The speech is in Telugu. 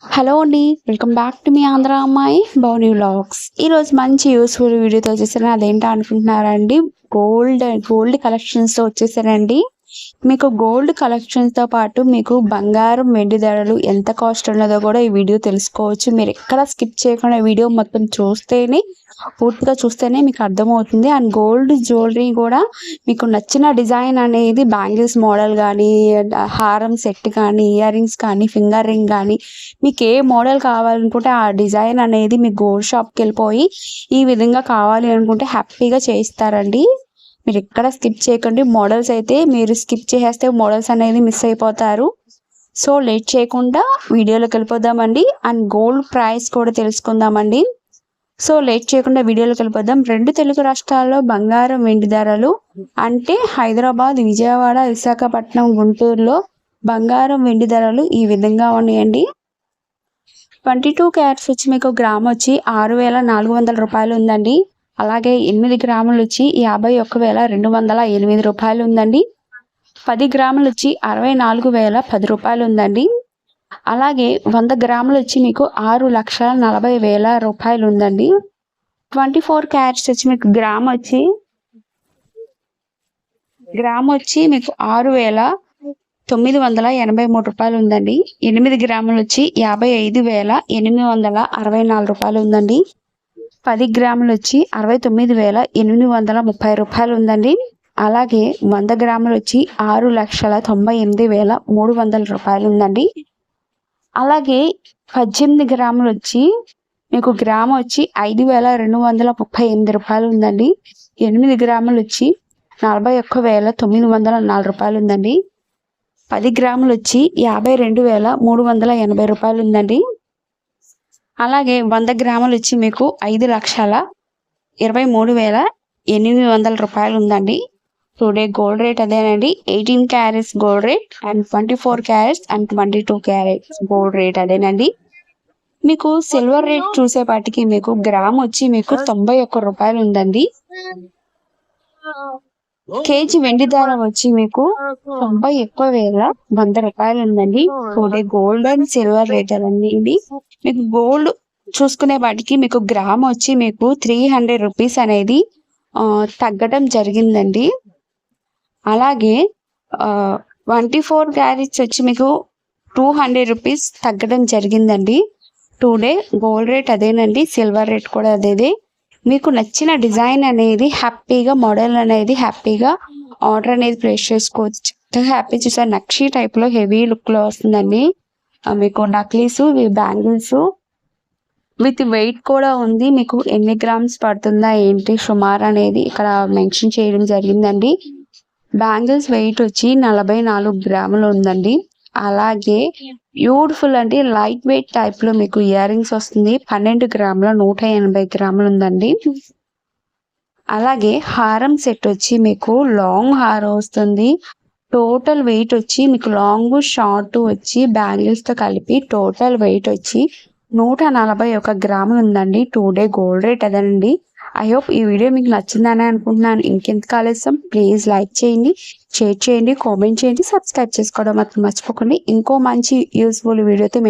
హలో అండి, welcome back to me Andhra అమ్మాయి భవని వ్లాగ్స్. ఈరోజు మంచి యూస్ఫుల్ వీడియోతో వచ్చేసాను. అదేంటో అనుకుంటున్నారండి, గోల్డ్ కలెక్షన్స్తో వచ్చేసానండి. మీకు గోల్డ్ కలెక్షన్స్తో పాటు మీకు బంగారం వెండి ధరలు ఎంత కాస్ట్ ఉన్నదో కూడా ఈ వీడియో తెలుసుకోవచ్చు. మీరు ఎక్కడ స్కిప్ చేయకుండా వీడియో మొత్తం పూర్తిగా చూస్తేనే మీకు అర్థమవుతుంది. అండ్ గోల్డ్ జ్యువెలరీ కూడా మీకు నచ్చిన డిజైన్ అనేది బ్యాంగిల్స్ మోడల్ కానీ, హారం సెట్ కానీ, ఇయర్ రింగ్స్ కానీ, ఫింగర్ రింగ్ కానీ, మీకు ఏ మోడల్ కావాలనుకుంటే ఆ డిజైన్ అనేది మీ గోల్డ్ షాప్కి వెళ్ళిపోయి ఈ విధంగా కావాలి అనుకుంటే హ్యాపీగా చేయిస్తారండి. మీరు ఎక్కడ స్కిప్ చేయకండి. మోడల్స్ అయితే మీరు స్కిప్ చేసేస్తే మోడల్స్ అనేది మిస్ అయిపోతారు. సో లేట్ చేయకుండా వీడియోలోకి వెళ్ళిపోదామండి. అండ్ గోల్డ్ ప్రైస్ కూడా తెలుసుకుందామండి. సో లేట్ చేయకుండా వీడియోలోకి వెళ్ళిపోదాం. 2 తెలుగు రాష్ట్రాల్లో బంగారం వెండి ధరలు అంటే హైదరాబాద్, విజయవాడ, విశాఖపట్నం, గుంటూరులో బంగారం వెండి ధరలు ఈ విధంగా ఉన్నాయండి. 22 క్యారెట్స్ వచ్చి మీకు గ్రామ్ వచ్చి 6,400 రూపాయలు ఉందండి. అలాగే 8 గ్రాములు వచ్చి 51,208 రూపాయలు ఉందండి. 10 గ్రాములు వచ్చి 64,010 రూపాయలు ఉందండి. అలాగే 100 గ్రాములు వచ్చి మీకు 6,40,000 రూపాయలు ఉందండి. 24 క్యారెట్స్ వచ్చి మీకు గ్రామ్ వచ్చి మీకు 6,983 రూపాయలు ఉందండి. 8 గ్రాములు వచ్చి 55,864 రూపాయలు ఉందండి. 10 గ్రాములు వచ్చి 69,830 రూపాయలు ఉందండి. అలాగే 100 గ్రాములు వచ్చి 6,98,300 రూపాయలు ఉందండి. అలాగే 18 గ్రాములు వచ్చి మీకు గ్రాము వచ్చి 5,238 రూపాయలు ఉందండి. 8 గ్రాములు వచ్చి 41,904 రూపాయలు ఉందండి. 10 గ్రాములు వచ్చి 52,380 రూపాయలు ఉందండి. అలాగే 100 గ్రాములు వచ్చి మీకు 5,23,800 రూపాయలు ఉందండి. టుడే గోల్డ్ రేట్ అదేనండి. 18 carats gold rate and 24 carats and 22 carats gold rate అదేనండి. మీకు సిల్వర్ రేట్ చూసేపాటికి మీకు గ్రామ్ వచ్చి మీకు 91 రూపాయలు ఉందండి. కేజీ వెండి ధర వచ్చి మీకు 91,100 రూపాయలు ఉందండి. Today gold and silver rate అదండి. మీకు గోల్డ్ చూసుకునే వాటికి మీకు గ్రామ్ వచ్చి మీకు 300 రూపీస్ అనేది తగ్గడం జరిగిందండి. అలాగే 24 క్యారెట్స్ వచ్చి మీకు 200 రూపీస్ తగ్గడం జరిగిందండి. టుడే గోల్డ్ రేట్ అదేనండి, సిల్వర్ రేట్ కూడా అదేదే. మీకు నచ్చిన డిజైన్ అనేది హ్యాపీగా, మోడల్ అనేది హ్యాపీగా ఆర్డర్ అనేది ప్లేస్ చేసుకోవచ్చు. హ్యాపీ చూసారు, నక్షి టైప్లో హెవీ లుక్లో వస్తుందండి. మీకు నక్లీస్, బ్యాంగిల్స్ విత్ వెయిట్ కూడా ఉంది. మీకు ఎన్ని గ్రామ్స్ పడుతుందా ఏంటి సుమారు అనేది ఇక్కడ మెన్షన్ చేయడం జరిగిందండి. బ్యాంగిల్స్ వెయిట్ వచ్చి 44 గ్రాములు ఉందండి. అలాగే బ్యూటిఫుల్ అండి, లైట్ వెయిట్ టైప్లో మీకు ఇయర్ రింగ్స్ వస్తుంది. 12 గ్రాముల 180 గ్రాములు ఉందండి. అలాగే హారం సెట్ వచ్చి మీకు లాంగ్ హారం వస్తుంది. టోటల్ వెయిట్ వచ్చి మీకు లాంగ్ షార్ట్ వచ్చి బ్యాంగిల్స్తో కలిపి టోటల్ వెయిట్ వచ్చి 141 గ్రాములు ఉందండి. టుడే గోల్డ్ రేట్ అదేనండి. ఐ హోప్ ఈ వీడియో మీకు నచ్చిందని అనుకుంటున్నాను. ఇంకెంత ఆలస్యం, ప్లీజ్ లైక్ చేయండి, షేర్ చేయండి, కామెంట్ చేయండి, సబ్స్క్రైబ్ చేసుకోవడం మాత్రం మర్చిపోకండి. ఇంకో మంచి యూస్ఫుల్ వీడియోతో మేము